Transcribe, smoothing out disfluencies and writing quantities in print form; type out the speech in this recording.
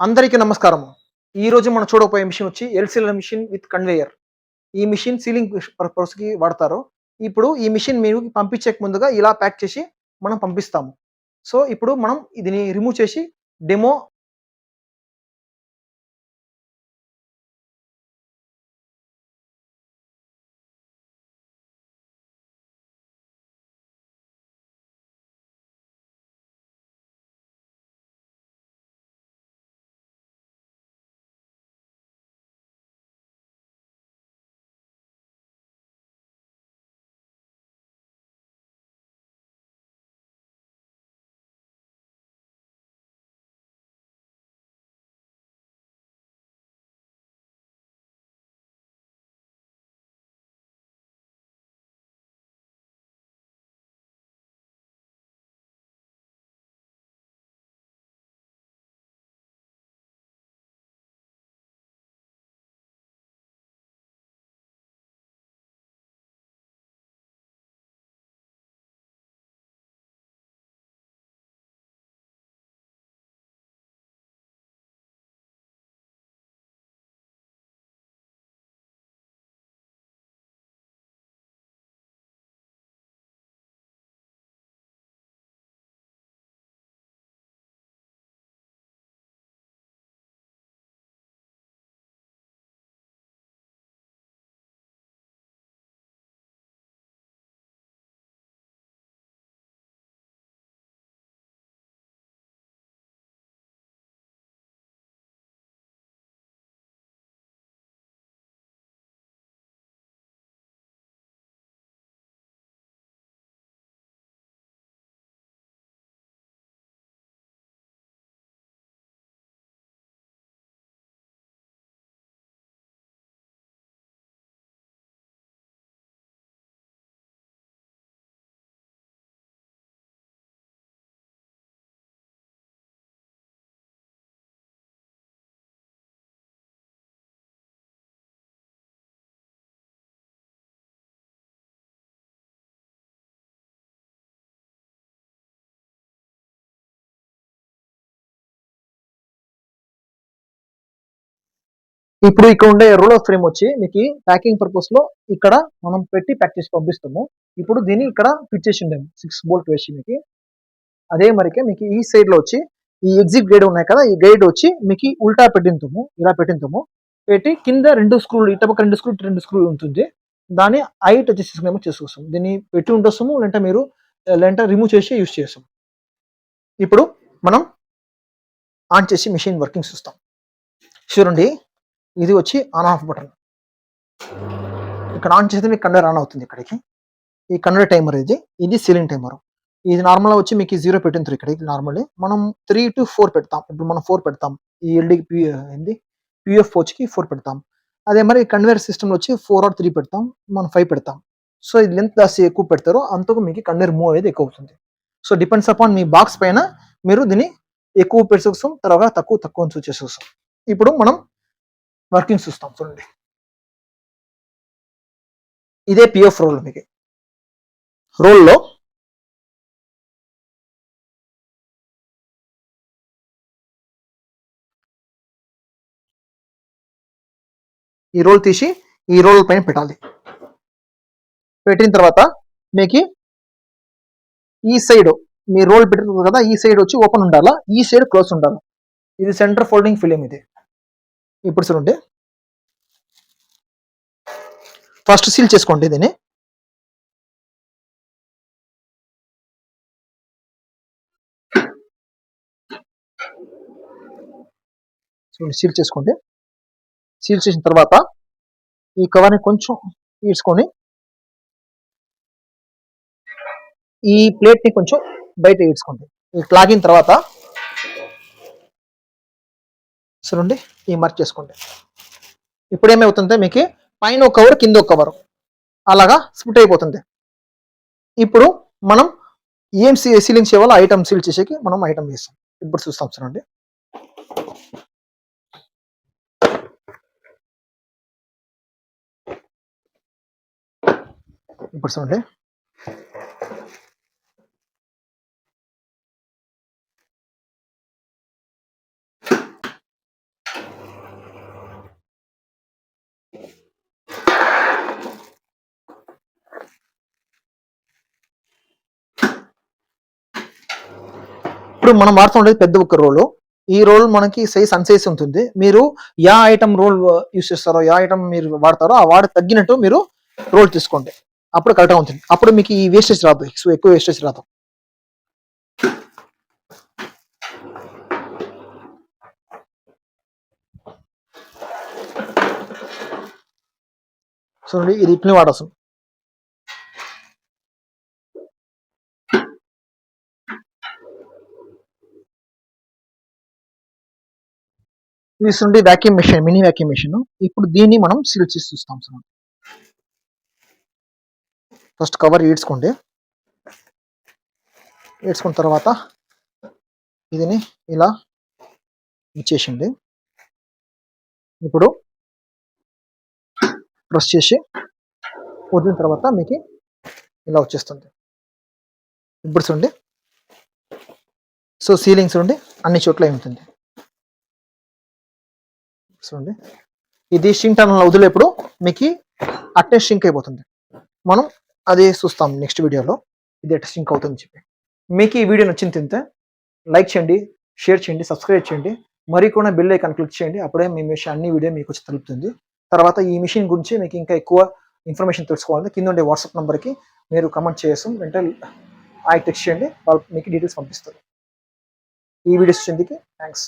అందరికీ నమస్కారము. ఈరోజు మనం చూడబోయే మిషన్ వచ్చి ఎల్‌సీఎల్ మిషన్ విత్ కన్వేయర్. ఈ మిషన్ సీలింగ్ పర్పస్‌కి వాడతారు. ఇప్పుడు ఈ మిషన్ మీరు పంపించేకి ముందుగా ఇలా ప్యాక్ చేసి మనం పంపిస్తాము. సో, ఇప్పుడు మనం దీన్ని రిమూవ్ చేసి డెమో ఇప్పుడు ఇక్కడ ఉండే రోలర్ ఫ్రేమ్ వచ్చి మీకు ప్యాకింగ్ పర్పస్‌లో ఇక్కడ మనం పెట్టి ప్యాక్ చేసి పంపిస్తాము. ఇప్పుడు దీన్ని ఇక్కడ ఫిట్ చేసి ఉండాము. 6 బోల్ట్ వేసి మీకు. అదే మరికే మీకు ఈ సైడ్‌లో వచ్చి ఈ ఎగ్జిట్ గైడ్ ఉన్నాయి కదా! ఈ గైడ్ వచ్చి మీకు ఉల్టా పెట్టింటాము. ఇలా పెట్టింటాము. పెట్టి కింద 2 స్క్రూలు ఇటు పక్క 2 స్క్రూలు, ఇటు 2 స్క్రూలు ఉంటుంది. దాన్ని హైట్ అడ్జస్ట్ చేసుకొస్తాం. దీన్ని పెట్టి ఉండొస్తాము. లేదంటే రిమూవ్ చేసి యూజ్ చేస్తాం. ఇప్పుడు మనం ఆన్ చేసి మెషిన్ వర్కింగ్ చూస్తాం. చూడండి. ఇది వచ్చి ఆన్ ఆఫ్ బటన్. ఇక్కడ ఆన్ చేస్తే మీకు కన్వేయర్ ఆన్ అవుతుంది ఇక్కడికి. ఈ కన్వేయర్ టైమర్ ఇది. ఇది సీలింగ్ టైమర్. ఇది నార్మల్‌గా వచ్చి మీకు 0 పెట్టింటారు ఇక్కడికి నార్మల్లీ. మనం 3-4 పెడతాం. ఇప్పుడు మనం 4 పెడతాం. ఈ పీఎఫ్ వచ్చి 4 పెడతాం. అదే మరి కన్వేయర్ సిస్టమ్‌లో వచ్చి 4 ఆర్ 3 పెడతాం. మనం 5 పెడతాం. సో, ఇది లెంత్ జాస్తి ఎక్కువ పెడతారో అంతకు మీకు కన్వేయర్ మూవ్ అయ్యేది ఎక్కువ అవుతుంది. So, depends upon me box పైన మీరు దీన్ని ఎక్కువ పెట్టుకోసం, తర్వాత తక్కువ చేసేస్తాం. ఇప్పుడు మనం వర్కింగ్ చూస్తాం చూడండి. ఇదే పీఎఫ్ రోల్ మీకు. రోల్‌లో ఈ రోల్ తీసి ఈ రోల్ పైన పెట్టాలి. పెట్టిన తర్వాత మీకు ఈ సైడ్ మీ రోల్ పెట్టిన కదా ఈ సైడ్ వచ్చి ఓపెన్ ఉండాలా, ఈ సైడ్ క్లోజ్ ఉండాలి. ఇది సెంటర్ ఫోల్డింగ్ ఫిలిం ఇది. ఇప్పుడు చూడండి. ఫస్ట్ సీల్ చేసుకోండి దీన్ని. చూడండి సీల్ చేసుకోండి. సీల్ చేసిన తర్వాత ఈ కవర్ని కొంచెం ఈడ్చుకొని ఈ ప్లేట్ని కొంచెం బయట ఈడ్చుకోండి. ఇట్లా లాగిన తర్వాత చూడండి ఈ మార్క్ చేసుకోండి. ఇప్పుడు ఏమవుతుందంటే మీకు పైన ఒక కవర్, కింద ఒక కవర్ అలాగా స్ప్లిట్ అయిపోతుంది. ఇప్పుడు మనం ఏం సీలింగ్ చేయాలో ఐటమ్ సీల్ చేసేకి మనం ఐటమ్ వేస్తాం. ఇప్పుడు చూస్తాం చూడండి. ఇప్పుడు చూడండి. ఇప్పుడు మనం వాడుతుండేది పెద్ద ఒక రోల్. ఈ రోల్ మనకి సైజ్ అన్సైజ్ ఉంటుంది. మీరు యా ఐటమ్ రోల్ యూస్ చేస్తారో, యా ఐటమ్ మీరు వాడతారో ఆ వాడి తగ్గినట్టు మీరు రోల్ తీసుకోండి. అప్పుడు కరెక్ట్‌గా ఉంటుంది. అప్పుడు మీకు ఈ వేస్టేజ్ రాదు. ఎక్కువ వేస్టేజ్ రాదు. చూడండి ఇది ఇట్లనే వాడొచ్చు. ఇది చూడండి vacuum machine, mini vacuum machine. ఇప్పుడు దీన్ని మనం సీల్ చేసి చూస్తాం. చూడండి. First cover ఈడ్చుకోండి. ఈడ్చుకున్న తర్వాత ఇదిని ఇలా ఇచ్చేసింది. ఇప్పుడు ప్రెస్ చేసి వదిలిన తర్వాత మీకు ఇలా వచ్చేస్తుంది. ఇప్పుడు చూడండి. సో సీలింగ్స్ చూడండి అన్ని చోట్ల ఉంటుంది. చూడండి ఇది షింక్ టనల్ వదిలేప్పుడు మీకు అట్టే షింక్ అయిపోతుంది. మనం అదే చూస్తాం నెక్స్ట్ వీడియోలో ఇది ఎట్లా షింక్ అవుతుంది చెప్పి. మీకు ఈ వీడియో నచ్చింది తింటే లైక్ చేయండి, షేర్ చేయండి, సబ్స్క్రైబ్ చేయండి, మరి కూడా బెల్ ఐకాన్ క్లిక్ చేయండి. అప్పుడే మీ మిషన్ అన్ని వీడియో మీకు వచ్చి తెలుపుతుంది. తర్వాత ఈ మిషన్ గురించి మీకు ఇంకా ఎక్కువ ఇన్ఫర్మేషన్ తెలుసుకోవాలంటే కింద ఉండే వాట్సాప్ నెంబర్కి మీరు కమెంట్ చేసి వెంటనే టెక్స్ట్ చేయండి, వాళ్ళు మీకు డీటెయిల్స్ పంపిస్తారు. ఈ వీడియోస్ చూసేందుకు థ్యాంక్స్.